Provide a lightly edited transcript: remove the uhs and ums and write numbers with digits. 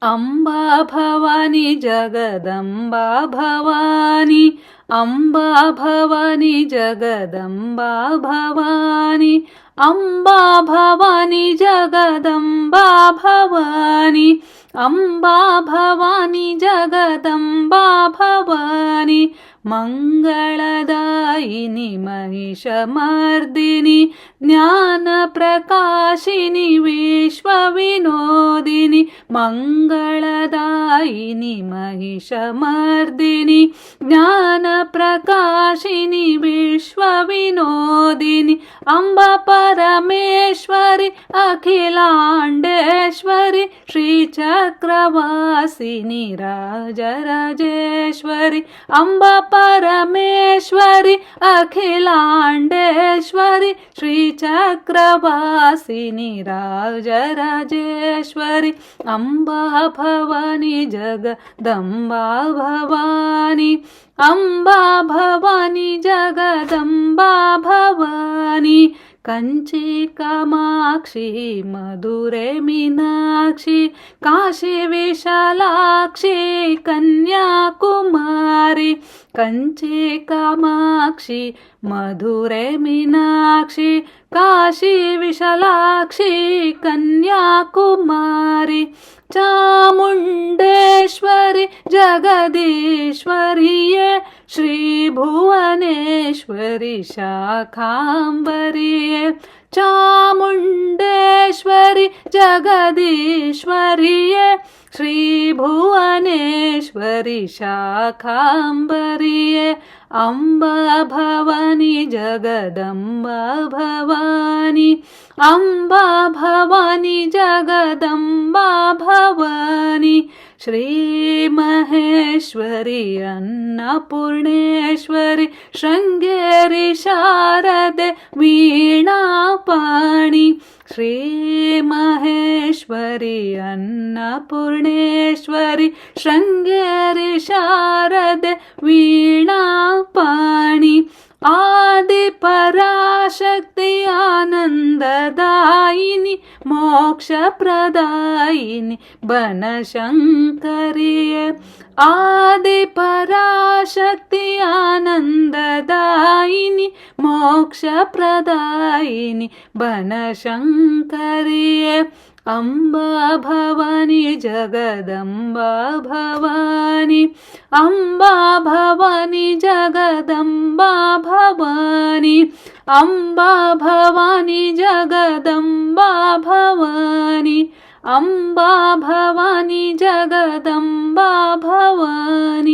ಅಂಬಾ ಭವಾನಿ ಜಗದಂಬಾ ಭವಾನಿ, ಅಂಬಾ ಭವಾನಿ ಜಗದಂಬಾ ಭವಾನಿ, ಅಂಬಾ ಭವಾನಿ ಜಗದಂಬಾ ಭವಾನಿ, ಅಂಬಾ ಭವಾನಿ ಜಗದಂಬಾ ಭವಾನಿ, ಮಂಗಳದಾಯಿನಿ ಮಹಿಷಮರ್ದಿನಿ, ಜ್ಞಾನ ಪ್ರಕಾಶಿನಿ ವಿಶ್ವ ವಿನೋದಿನಿ, ಮಂಗಳದಾಯಿನಿ ಮಹಿಷಮರ್ದಿನಿ, ಜ್ಞಾನ ಪ್ರಕಾಶಿನಿ ವಿಶ್ವ ವಿನೋದಿನಿ, ಅಂಬ ಪರಮೇಶ್ವರಿ ಅಖಿಲಾಂಡೇಶ್ವರಿ, ಶ್ರೀಚಕ್ರವಾಸಿನಿ ರಾಜರಾಜೇಶ್ವರಿ, ಅಂಬ ಪರಮೇಶ್ವರಿ ಅಖಿಲಾಂಡೇಶ್ವರಿ, ಶ್ರೀಚಕ್ರವಾಸಿನಿ ರಾಜರಾಜೇಶ್ವರಿ, ಅಂಬಾ ಭವಾನಿ ಜಗದಂಬಾ ಭವಾನಿ, ಅಂಬಾ ಭವಾನಿ ಜಗದಂಬಾ ಭವಾನಿ, ಕಂಚಿ ಕಾಮಾಕ್ಷಿ ಮಧುರೆ ಮೀನಾಕ್ಷಿ, ಕಾಶಿ ವಿಶಾಲಾಕ್ಷಿ ಕನ್ಯಾಕುಮಾರಿ, ಕಂಚಿ ಕಾಮಾಕ್ಷಿ ಮಧುರೆ ಮೀನಾಕ್ಷಿ, ಕಾಶಿ ವಿಶಾಲಾಕ್ಷಿ ಕನ್ಯಾಕುಮಾರಿ, ಚಾಮುಂಡೇಶ್ವರಿ ಜಗದೀಶ್ವರಿಯೇ, ಶ್ರೀ ಭುವನೇಶ್ವರಿ ಶಾಖಾಂಬರಿಯೇ, ಚಾಮುಂಡೇಶ್ವರಿ ಜಗದೀಶ್ವರಿಯೇ, ಶ್ರೀ ಭುವನೇಶ್ವರಿ ಶಾಖಾಂಬರಿಯೇ, ಅಂಬಾ ಭವಾನಿ ಜಗದಂಬಾ ಭವಾನಿ, ಅಂಬಾ ಭವಾನಿ ಜಗದಂಬಾ ಭವಾನಿ, ಶ್ರೀ ಮಹೇಶ್ವರಿ ಅನ್ನಪೂರ್ಣೇಶ್ವರಿ, ಶೃಂಗೇರಿ ಶಾರದೆ ವೀಣಾಪಾಣಿ, ಶ್ರೀ ಮಹೇಶ್ವರಿ ಅನ್ನಪೂರ್ಣೇಶ್ವರಿ, ಶೃಂಗೇರಿ ಶಾರದೆ ವೀಣಾಪಾಣಿ, ಆದಿ ಪರಾಶಕ್ತಿ ಆನಂದದಾಯಿನಿ, ಮೋಕ್ಷ ಪ್ರದಾಯಿನಿ ಬನಶಂಕರಿಯೇ, ಆದಿ ಪರಾಶಕ್ತಿ ಆನಂದದಾಯಿನಿ, ಮೋಕ್ಷ ಪ್ರದಾಯಿನಿ ಬನಶಂಕರಿಯೇ, ಅಂಬಾ ಭವಾನಿ ಜಗದಂಬಾ ಭವಾನಿ, ಅಂಬಾ ಭವಾನಿ ಜಗದಂಬಾ ಭವಾನಿ, ಅಂಬಾ ಭವಾನಿ ಜಗದಂಬಾ ಭವಾನಿ, ಅಂಬಾ ಭವಾನಿ ಜಗದಂಬಾ ಭವಾನಿ.